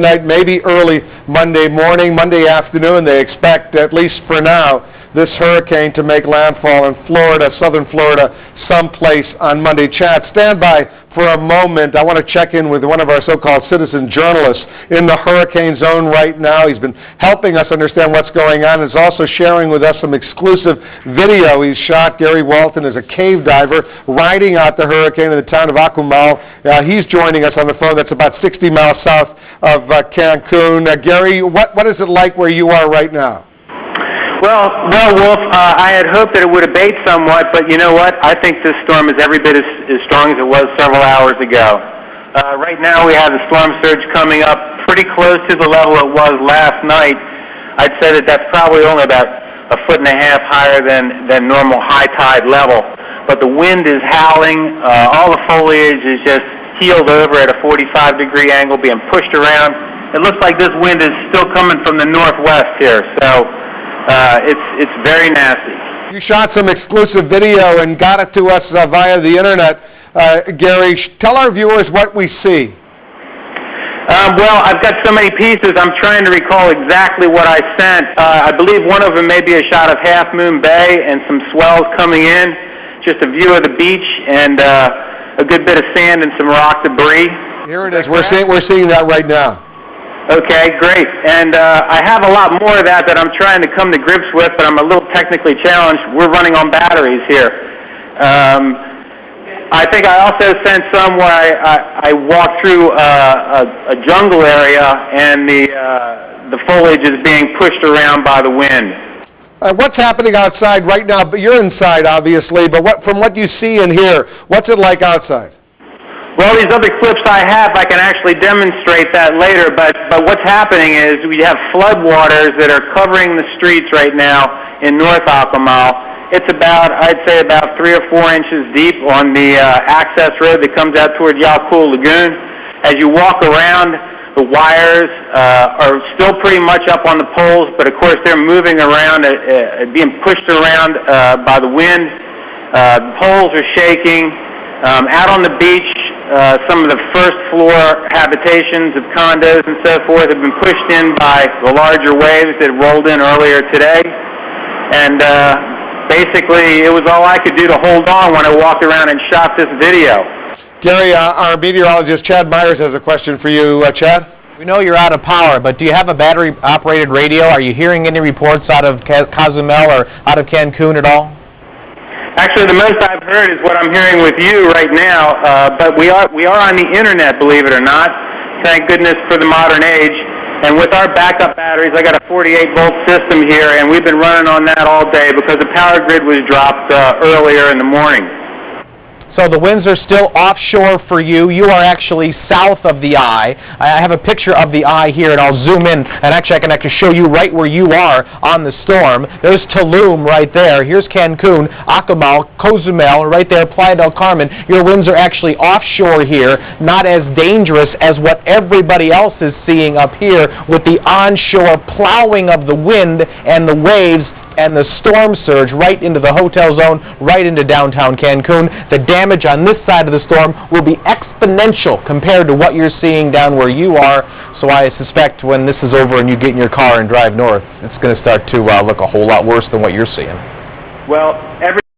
night, maybe early Monday morning, Monday afternoon. They expect, at least for now, this hurricane to make landfall in Florida, southern Florida, someplace on Monday. Chad, stand by for a moment. I want to check in with one of our so-called citizen journalists in the hurricane zone right now. He's been helping us understand what's going on. He's also sharing with us some exclusive video he's shot. Gary Walton is a cave diver riding out the hurricane in the town of Akumal. He's joining us on the phone. That's about 60 miles south of Cancun. Gary, what is it like where you are right now? Well, Wolf, I had hoped that it would abate somewhat, but you know what? I think this storm is every bit as strong as it was several hours ago. Right now we have the storm surge coming up pretty close to the level it was last night. I'd say that that's probably only about 1.5 feet higher than normal high tide level. But the wind is howling. All the foliage is just heeled over at a 45-degree angle, being pushed around. It looks like this wind is still coming from the northwest here, so it's very nasty. You shot some exclusive video and got it to us via the internet. Gary, tell our viewers what we see. Well, I've got so many pieces, I'm trying to recall exactly what I sent. I believe one of them may be a shot of Half Moon Bay and some swells coming in, just a view of the beach and a good bit of sand and some rock debris. Here it is. We're seeing that right now. Okay, great. And I have a lot more of that I'm trying to come to grips with, but I'm a little technically challenged. We're running on batteries here. I think I also sent some where I walked through a jungle area and the foliage is being pushed around by the wind. What's happening outside right now? But you're inside, obviously, but from what you see and hear, what's it like outside? Well, these other clips I have, I can actually demonstrate that later, but what's happening is we have floodwaters that are covering the streets right now in North Akumal. It's about, I'd say about 3 or 4 inches deep on the access road that comes out toward Yakul Lagoon. As you walk around, the wires are still pretty much up on the poles, but of course they're moving around, being pushed around by the wind. The poles are shaking. Out on the beach, some of the first floor habitations of condos and so forth have been pushed in by the larger waves that rolled in earlier today. And basically, it was all I could do to hold on when I walked around and shot this video. Gary, our meteorologist Chad Myers has a question for you. Chad? We know you're out of power, but do you have a battery-operated radio? Are you hearing any reports out of Cozumel or out of Cancun at all? Actually, the most I've heard is what I'm hearing with you right now, but we are on the internet, believe it or not. Thank goodness for the modern age. And with our backup batteries, I got a 48-volt system here, and we've been running on that all day because the power grid was dropped earlier in the morning. So the winds are still offshore for you. You are actually south of the eye. I have a picture of the eye here, and I'll zoom in, and actually I can show you right where you are on the storm. There's Tulum right there. Here's Cancun, Akumal, Cozumel, right there, Playa del Carmen. Your winds are actually offshore here, not as dangerous as what everybody else is seeing up here with the onshore plowing of the wind and the waves and the storm surge right into the hotel zone, right into downtown Cancun. The damage on this side of the storm will be exponential compared to what you're seeing down where you are. So I suspect when this is over and you get in your car and drive north, it's going to start to look a whole lot worse than what you're seeing. Well,